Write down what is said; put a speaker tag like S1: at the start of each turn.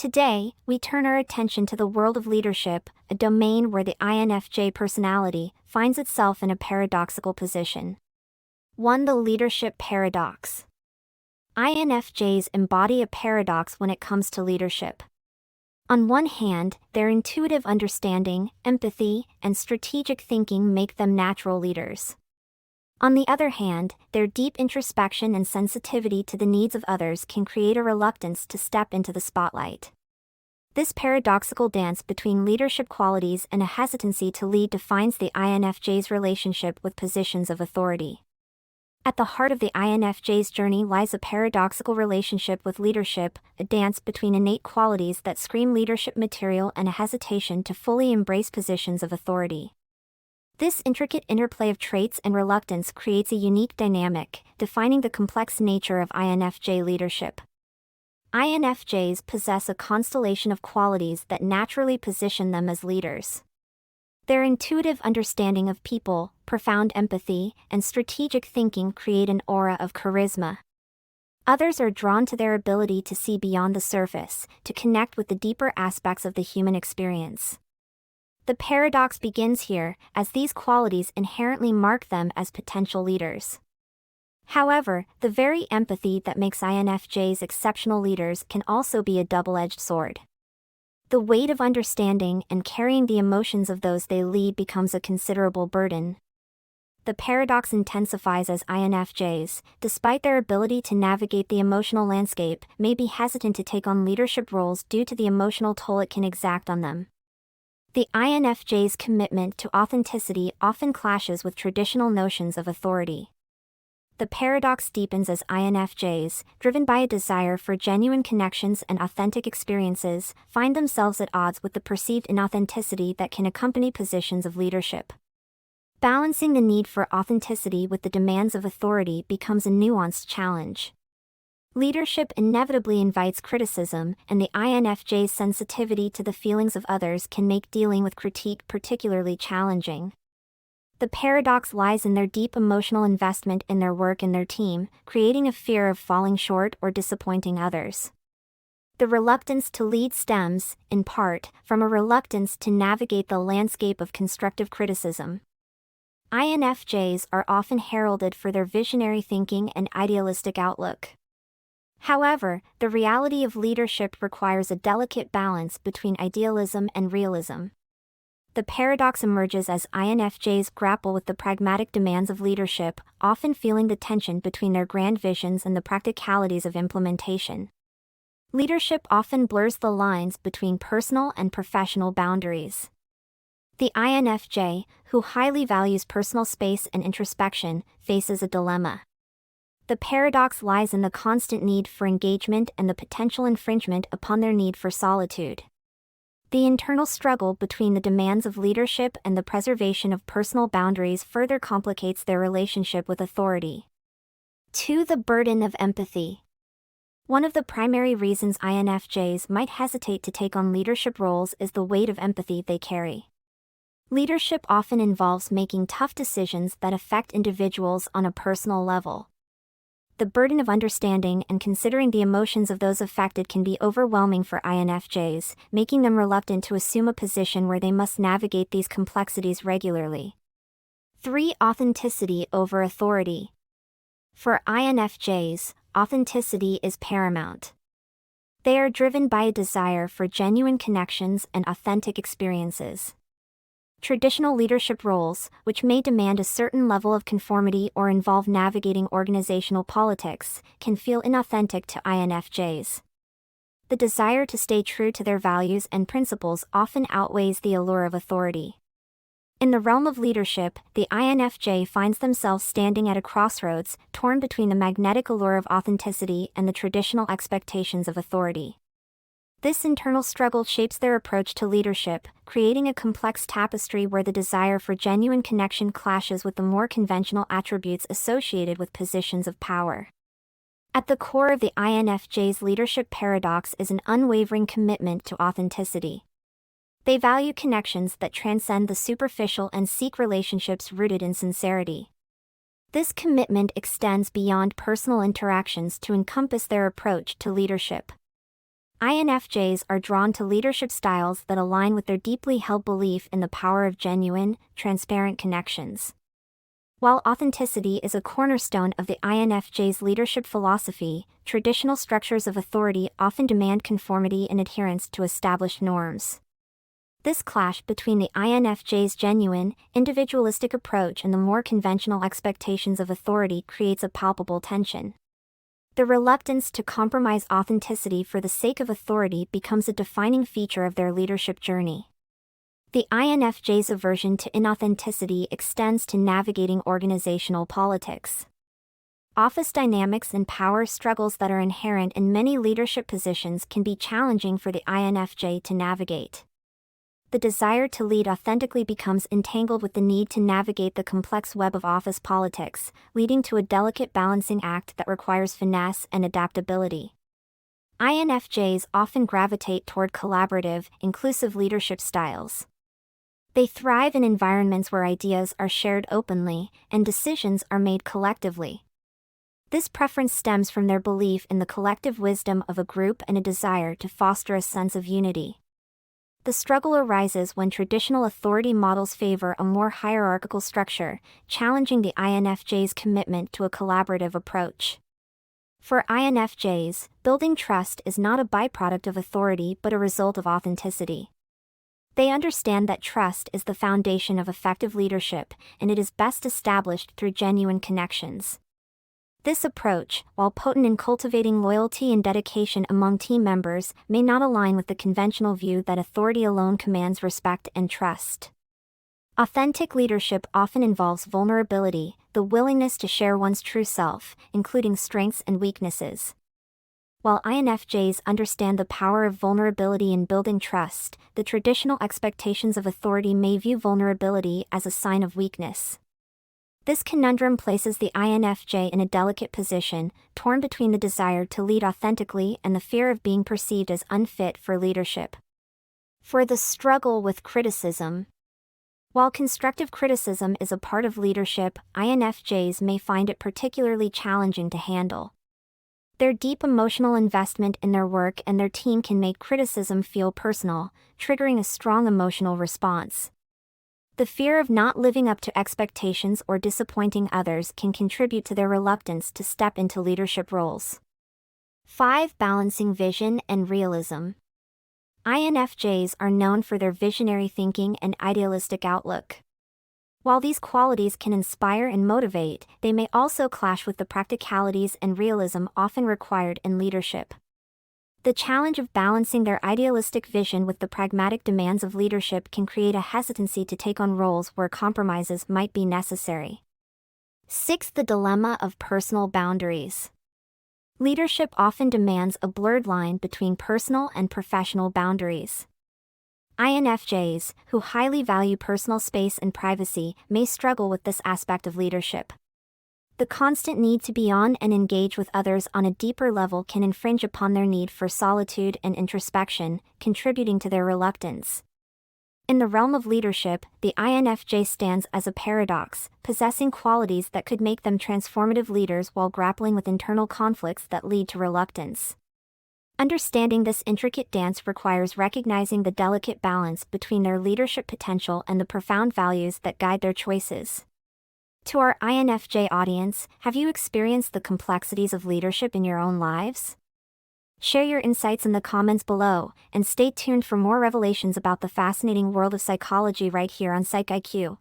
S1: Today, we turn our attention to the world of leadership, a domain where the INFJ personality finds itself in a paradoxical position. 1. The leadership paradox. INFJs embody a paradox when it comes to leadership. On one hand, their intuitive understanding, empathy, and strategic thinking make them natural leaders. On the other hand, their deep introspection and sensitivity to the needs of others can create a reluctance to step into the spotlight. This paradoxical dance between leadership qualities and a hesitancy to lead defines the INFJ's relationship with positions of authority. At the heart of the INFJ's journey lies a paradoxical relationship with leadership, a dance between innate qualities that scream leadership material and a hesitation to fully embrace positions of authority. This intricate interplay of traits and reluctance creates a unique dynamic, defining the complex nature of INFJ leadership. INFJs possess a constellation of qualities that naturally position them as leaders. Their intuitive understanding of people, profound empathy, and strategic thinking create an aura of charisma. Others are drawn to their ability to see beyond the surface, to connect with the deeper aspects of the human experience. The paradox begins here, as these qualities inherently mark them as potential leaders. However, the very empathy that makes INFJs exceptional leaders can also be a double-edged sword. The weight of understanding and carrying the emotions of those they lead becomes a considerable burden. The paradox intensifies as INFJs, despite their ability to navigate the emotional landscape, may be hesitant to take on leadership roles due to the emotional toll it can exact on them. The INFJ's commitment to authenticity often clashes with traditional notions of authority. The paradox deepens as INFJs, driven by a desire for genuine connections and authentic experiences, find themselves at odds with the perceived inauthenticity that can accompany positions of leadership. Balancing the need for authenticity with the demands of authority becomes a nuanced challenge. Leadership inevitably invites criticism, and the INFJ's sensitivity to the feelings of others can make dealing with critique particularly challenging. The paradox lies in their deep emotional investment in their work and their team, creating a fear of falling short or disappointing others. The reluctance to lead stems, in part, from a reluctance to navigate the landscape of constructive criticism. INFJs are often heralded for their visionary thinking and idealistic outlook. However, the reality of leadership requires a delicate balance between idealism and realism. The paradox emerges as INFJs grapple with the pragmatic demands of leadership, often feeling the tension between their grand visions and the practicalities of implementation. Leadership often blurs the lines between personal and professional boundaries. The INFJ, who highly values personal space and introspection, faces a dilemma. The paradox lies in the constant need for engagement and the potential infringement upon their need for solitude. The internal struggle between the demands of leadership and the preservation of personal boundaries further complicates their relationship with authority. 2. The burden of empathy. One of the primary reasons INFJs might hesitate to take on leadership roles is the weight of empathy they carry. Leadership often involves making tough decisions that affect individuals on a personal level. The burden of understanding and considering the emotions of those affected can be overwhelming for INFJs, making them reluctant to assume a position where they must navigate these complexities regularly. 3. Authenticity over authority. For INFJs, authenticity is paramount. They are driven by a desire for genuine connections and authentic experiences. Traditional leadership roles, which may demand a certain level of conformity or involve navigating organizational politics, can feel inauthentic to INFJs. The desire to stay true to their values and principles often outweighs the allure of authority. In the realm of leadership, the INFJ finds themselves standing at a crossroads, torn between the magnetic allure of authenticity and the traditional expectations of authority. This internal struggle shapes their approach to leadership, creating a complex tapestry where the desire for genuine connection clashes with the more conventional attributes associated with positions of power. At the core of the INFJ's leadership paradox is an unwavering commitment to authenticity. They value connections that transcend the superficial and seek relationships rooted in sincerity. This commitment extends beyond personal interactions to encompass their approach to leadership. INFJs are drawn to leadership styles that align with their deeply held belief in the power of genuine, transparent connections. While authenticity is a cornerstone of the INFJ's leadership philosophy, traditional structures of authority often demand conformity and adherence to established norms. This clash between the INFJ's genuine, individualistic approach and the more conventional expectations of authority creates a palpable tension. The reluctance to compromise authenticity for the sake of authority becomes a defining feature of their leadership journey. The INFJ's aversion to inauthenticity extends to navigating organizational politics. Office dynamics and power struggles that are inherent in many leadership positions can be challenging for the INFJ to navigate. The desire to lead authentically becomes entangled with the need to navigate the complex web of office politics, leading to a delicate balancing act that requires finesse and adaptability. INFJs often gravitate toward collaborative, inclusive leadership styles. They thrive in environments where ideas are shared openly and decisions are made collectively. This preference stems from their belief in the collective wisdom of a group and a desire to foster a sense of unity. The struggle arises when traditional authority models favor a more hierarchical structure, challenging the INFJ's commitment to a collaborative approach. For INFJs, building trust is not a byproduct of authority but a result of authenticity. They understand that trust is the foundation of effective leadership, and it is best established through genuine connections. This approach, while potent in cultivating loyalty and dedication among team members, may not align with the conventional view that authority alone commands respect and trust. Authentic leadership often involves vulnerability, the willingness to share one's true self, including strengths and weaknesses. While INFJs understand the power of vulnerability in building trust, the traditional expectations of authority may view vulnerability as a sign of weakness. This conundrum places the INFJ in a delicate position, torn between the desire to lead authentically and the fear of being perceived as unfit for leadership. For the struggle with criticism. While constructive criticism is a part of leadership, INFJs may find it particularly challenging to handle. Their deep emotional investment in their work and their team can make criticism feel personal, triggering a strong emotional response. The fear of not living up to expectations or disappointing others can contribute to their reluctance to step into leadership roles. 5. Balancing vision and realism. INFJs are known for their visionary thinking and idealistic outlook. While these qualities can inspire and motivate, they may also clash with the practicalities and realism often required in leadership. The challenge of balancing their idealistic vision with the pragmatic demands of leadership can create a hesitancy to take on roles where compromises might be necessary. 6. The dilemma of personal boundaries. Leadership often demands a blurred line between personal and professional boundaries. INFJs, who highly value personal space and privacy, may struggle with this aspect of leadership. The constant need to be on and engage with others on a deeper level can infringe upon their need for solitude and introspection, contributing to their reluctance. In the realm of leadership, the INFJ stands as a paradox, possessing qualities that could make them transformative leaders while grappling with internal conflicts that lead to reluctance. Understanding this intricate dance requires recognizing the delicate balance between their leadership potential and the profound values that guide their choices. To our INFJ audience, have you experienced the complexities of leadership in your own lives? Share your insights in the comments below, and stay tuned for more revelations about the fascinating world of psychology right here on Psych IQ.